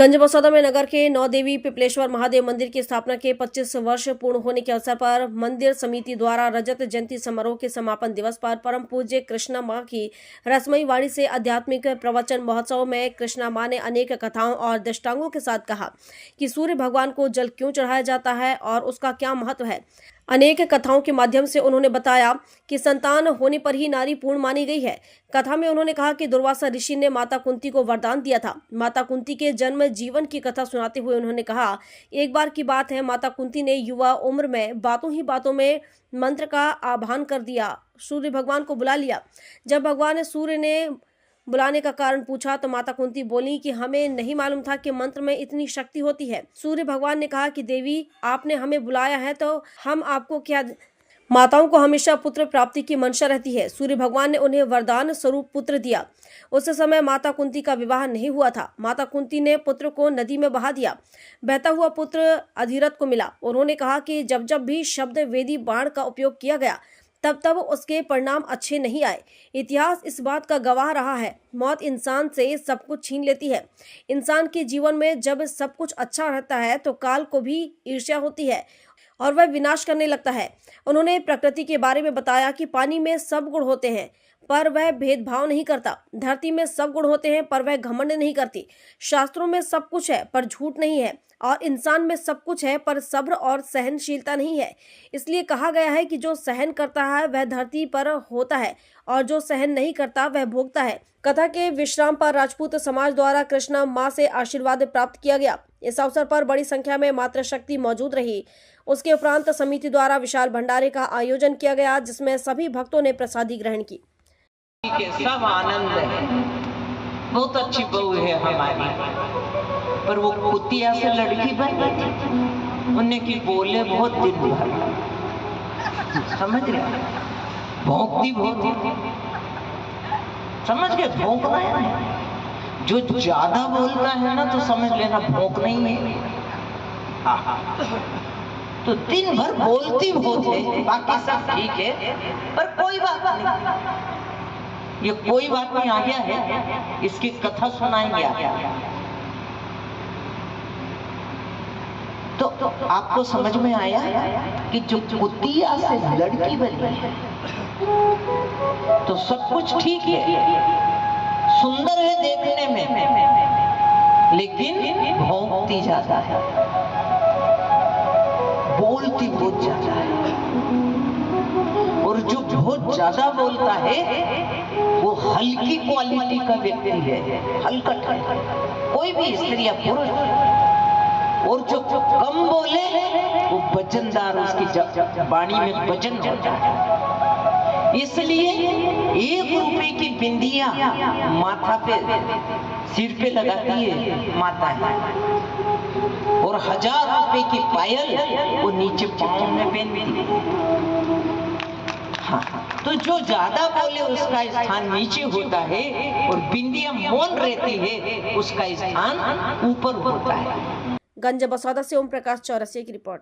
गंजबसौदा में नगर के नौदेवी पिपलेश्वर महादेव मंदिर की स्थापना के 25 वर्ष पूर्ण होने के अवसर पर मंदिर समिति द्वारा रजत जयंती समारोह के समापन दिवस पर परम पूज्य कृष्णा मां की रसमयी वाणी से आध्यात्मिक प्रवचन महोत्सव में कृष्णा मां ने अनेक कथाओं और दृष्टांतों के साथ कहा कि सूर्य भगवान को जल क्यों चढ़ाया जाता है और उसका क्या महत्व है। अनेक कथाओं के माध्यम से उन्होंने बताया कि संतान होने पर ही नारी पूर्ण मानी गई है। कथा में उन्होंने कहा कि दुर्वासा ऋषि ने माता कुंती को वरदान दिया था। माता कुंती के जन्म जीवन की कथा सुनाते हुए उन्होंने कहा, एक बार की बात है, माता कुंती ने युवा उम्र में बातों ही बातों में मंत्र का आह्वान कर दिया, सूर्य भगवान को बुला लिया। जब भगवान सूर्य ने बुलाने का कारण पूछा तो माता कुंती बोली कि हमें नहीं मालूम था कि मंत्र में इतनी शक्ति होती है। सूर्य भगवान ने कहा कि देवी, आपने हमें बुलाया है तो हम आपको क्या। माताओं को हमेशा पुत्र प्राप्ति की मंशा रहती है। सूर्य भगवान ने उन्हें वरदान स्वरूप पुत्र दिया। उस समय माता कुंती का विवाह नहीं हुआ था। माता कुंती ने पुत्र को नदी में बहा दिया। बहता हुआ पुत्र अधिरथ को मिला। उन्होंने कहा कि जब जब भी शब्द वेदी बाण का उपयोग किया गया तब तब उसके परिणाम अच्छे नहीं आए। इतिहास इस बात का गवाह रहा है। मौत इंसान से सब कुछ छीन लेती है। इंसान के जीवन में जब सब कुछ अच्छा रहता है तो काल को भी ईर्ष्या होती है और वह विनाश करने लगता है। उन्होंने प्रकृति के बारे में बताया कि पानी में सब गुण होते हैं पर वह भेदभाव नहीं करता। धरती में सब गुण होते हैं पर वह घमंड नहीं करती। शास्त्रों में सब कुछ है पर झूठ नहीं है और इंसान में सब कुछ है पर सब्र और सहनशीलता नहीं है। इसलिए कहा गया है कि जो सहन करता है वह धरती पर होता है और जो सहन नहीं करता वह भोगता है। कथा के विश्राम पर राजपूत समाज द्वारा कृष्णा मां से आशीर्वाद प्राप्त किया गया। इस अवसर पर बड़ी संख्या में मातृशक्ति मौजूद रही। उसके उपरांत समिति द्वारा विशाल भंडारे का आयोजन किया गया जिसमें सभी भक्तों ने प्रसादी ग्रहण की। सब आनंद है, बहुत अच्छी बहू है हमारी, पर वो कुतिया से लड़की बन गई। उन्हें की बोले बहुत दिन भर, समझ रहे, भौंकती बहुत, समझ गए, भौंकना है। जो ज्यादा बोलता है ना तो समझ लेना भौंकना ही है। तो दिन भर बोलती बहुत है, बाकी सब ठीक है, पर कोई बात नहीं। ये कोई बात नहीं आ गया है, इसकी कथा सुनाएंगे आप। तो आपको समझ में आया कि जो कुतिया से लड़की बनी है तो सब कुछ ठीक है, सुंदर है देखने में, लेकिन भौंकती ज्यादा है, बोलती बहुत ज्यादा है। और जो बहुत ज्यादा बोलता है वो हल्की क्वालिटी का व्यक्ति है, हल्कट है, कोई भी स्त्री या पुरुष। और जो कम बोले वो वजनदार, उसकी वाणी में वजन होता है। इसलिए 1 रुपए की बिंदिया माथा पे, सिर पे लगाती है माता है, और 1000 रुपए की पायल वो नीचे पाँव में पहनती है। हाँ, तो जो ज्यादा बोले उसका स्थान नीचे होता है और बिंदिया मौन रहती है उसका स्थान ऊपर होता है। गंजबसौदा से ओम प्रकाश चौरसिया की रिपोर्ट।